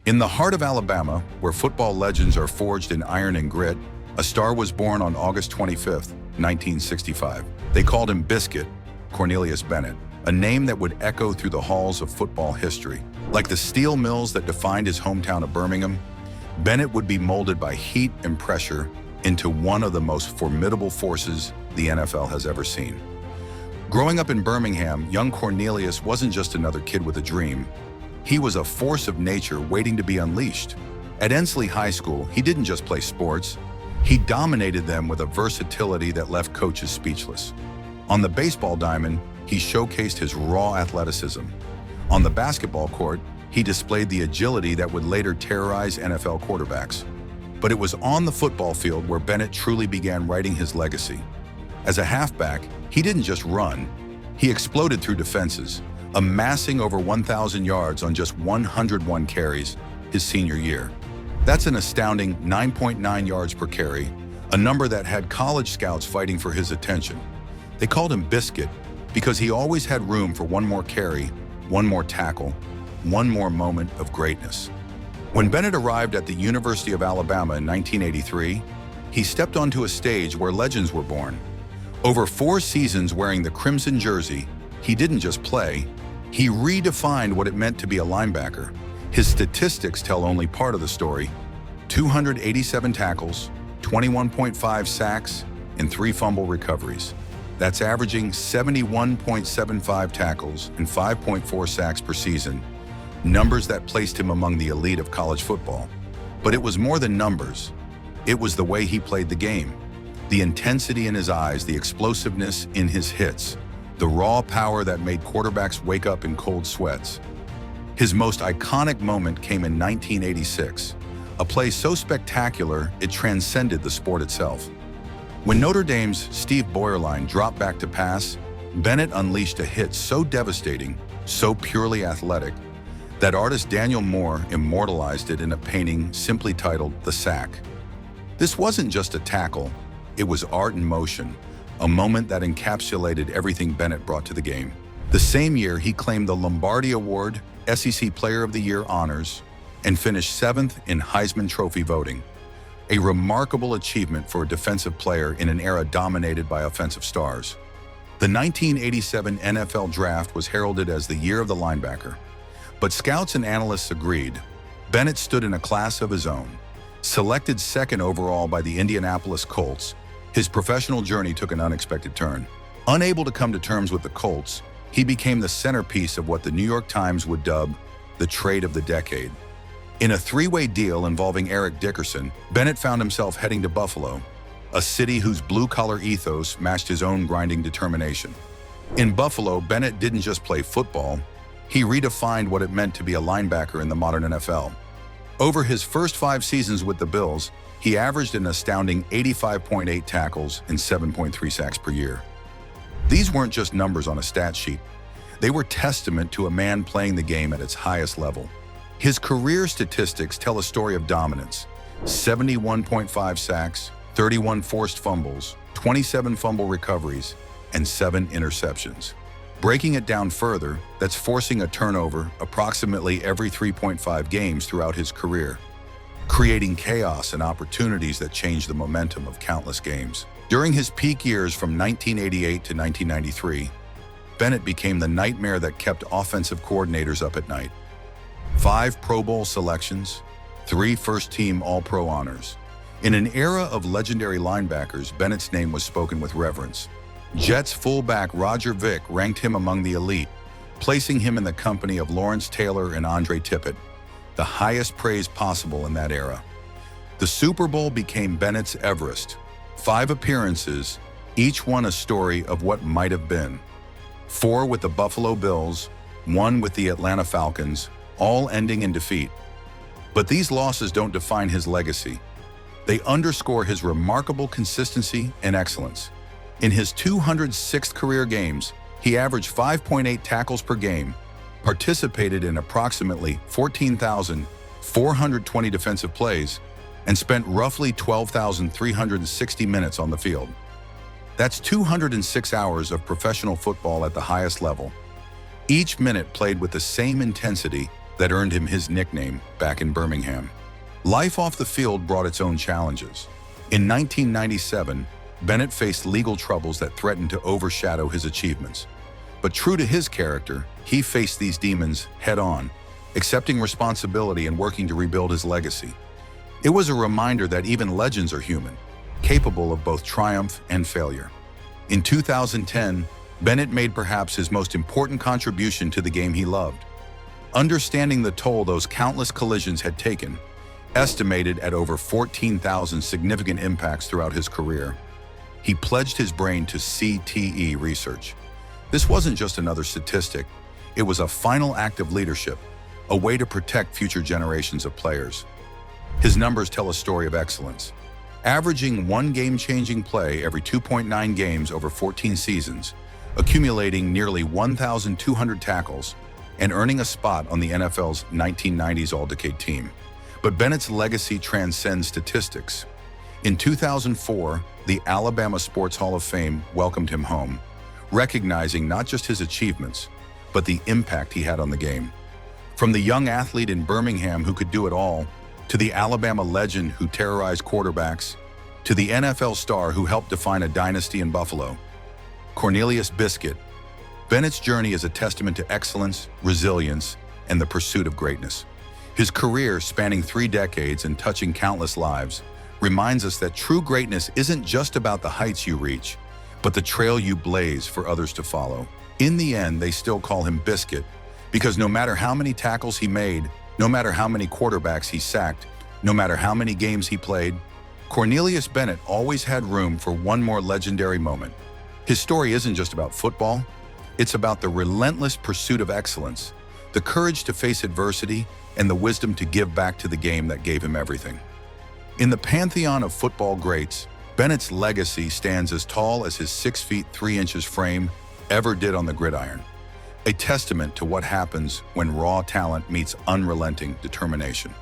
In the heart of Alabama, where football legends are forged in iron and grit, a star was born on August 25th, 1965. They called him Biscuit, Cornelius Bennett, a name that would echo through the halls of football history. Like the steel mills that defined his hometown of Birmingham, Bennett would be molded by heat and pressure into one of the most formidable forces the NFL has ever seen. Growing up in Birmingham, young Cornelius wasn't just another kid with a dream. He was a force of nature waiting to be unleashed. At Ensley High School, he didn't just play sports, he dominated them with a versatility that left coaches speechless. On the baseball diamond, he showcased his raw athleticism. On the basketball court, he displayed the agility that would later terrorize NFL quarterbacks. But it was on the football field where Bennett truly began writing his legacy. As a halfback, he didn't just run, he exploded through defenses, amassing over 1,000 yards on just 101 carries his senior year. That's an astounding 9.9 yards per carry, a number that had college scouts fighting for his attention. They called him Biscuit because he always had room for one more carry, one more tackle, one more moment of greatness. When Bennett arrived at the University of Alabama in 1983, he stepped onto a stage where legends were born. Over 4 seasons wearing the crimson jersey, he didn't just play, he redefined what it meant to be a linebacker. His statistics tell only part of the story: 287 tackles, 21.5 sacks, and 3 fumble recoveries. That's averaging 71.75 tackles and 5.4 sacks per season, numbers that placed him among the elite of college football. But it was more than numbers. It was the way he played the game. The intensity in his eyes, the explosiveness in his hits, the raw power that made quarterbacks wake up in cold sweats. His most iconic moment came in 1986, a play so spectacular it transcended the sport itself. When Notre Dame's Steve Boyerline dropped back to pass, Bennett unleashed a hit so devastating, so purely athletic, that artist Daniel Moore immortalized it in a painting simply titled "The Sack." This wasn't just a tackle, it was art in motion, a moment that encapsulated everything Bennett brought to the game. The same year, he claimed the Lombardi Award, SEC Player of the Year honors, and finished 7th in Heisman Trophy voting. A remarkable achievement for a defensive player in an era dominated by offensive stars. The 1987 NFL Draft was heralded as the year of the linebacker, but scouts and analysts agreed. Bennett stood in a class of his own. Selected 2nd overall by the Indianapolis Colts, his professional journey took an unexpected turn. Unable to come to terms with the Colts, he became the centerpiece of what the New York Times would dub the trade of the decade. In a 3-way deal involving Eric Dickerson, Bennett found himself heading to Buffalo, a city whose blue-collar ethos matched his own grinding determination. In Buffalo, Bennett didn't just play football, he redefined what it meant to be a linebacker in the modern NFL. Over his first 5 seasons with the Bills, he averaged an astounding 85.8 tackles and 7.3 sacks per year. These weren't just numbers on a stat sheet. They were testament to a man playing the game at its highest level. His career statistics tell a story of dominance: 71.5 sacks, 31 forced fumbles, 27 fumble recoveries, and 7 interceptions. Breaking it down further, that's forcing a turnover approximately every 3.5 games throughout his career, creating chaos and opportunities that changed the momentum of countless games. During his peak years from 1988 to 1993, Bennett became the nightmare that kept offensive coordinators up at night. 5 Pro Bowl selections, 3 first-team All-Pro honors. In an era of legendary linebackers, Bennett's name was spoken with reverence. Jets fullback Roger Vick ranked him among the elite, placing him in the company of Lawrence Taylor and Andre Tippett, the highest praise possible in that era. The Super Bowl became Bennett's Everest. 5 appearances, each one a story of what might have been. 4 with the Buffalo Bills, 1 with the Atlanta Falcons, all ending in defeat. But these losses don't define his legacy. They underscore his remarkable consistency and excellence. In his 206th career games, he averaged 5.8 tackles per game, participated in approximately 14,420 defensive plays, and spent roughly 12,360 minutes on the field. That's 206 hours of professional football at the highest level. Each minute played with the same intensity, that earned him his nickname back in Birmingham. Life off the field brought its own challenges. In 1997, Bennett faced legal troubles that threatened to overshadow his achievements. But true to his character, he faced these demons head-on, accepting responsibility and working to rebuild his legacy. It was a reminder that even legends are human, capable of both triumph and failure. In 2010, Bennett made perhaps his most important contribution to the game he loved. Understanding the toll those countless collisions had taken, estimated at over 14,000 significant impacts throughout his career, he pledged his brain to CTE research. This wasn't just another statistic, it was a final act of leadership, a way to protect future generations of players. His numbers tell a story of excellence. Averaging one game-changing play every 2.9 games over 14 seasons, accumulating nearly 1,200 tackles, and earning a spot on the NFL's 1990s All-Decade team. But Bennett's legacy transcends statistics. In 2004, the Alabama Sports Hall of Fame welcomed him home, recognizing not just his achievements, but the impact he had on the game. From the young athlete in Birmingham who could do it all, to the Alabama legend who terrorized quarterbacks, to the NFL star who helped define a dynasty in Buffalo, Cornelius Biscuit, Bennett's journey is a testament to excellence, resilience, and the pursuit of greatness. His career, spanning 3 decades and touching countless lives, reminds us that true greatness isn't just about the heights you reach, but the trail you blaze for others to follow. In the end, they still call him Biscuit, because no matter how many tackles he made, no matter how many quarterbacks he sacked, no matter how many games he played, Cornelius Bennett always had room for one more legendary moment. His story isn't just about football, it's about the relentless pursuit of excellence, the courage to face adversity, and the wisdom to give back to the game that gave him everything. In the pantheon of football greats, Bennett's legacy stands as tall as his 6 feet 3 inches frame ever did on the gridiron, a testament to what happens when raw talent meets unrelenting determination.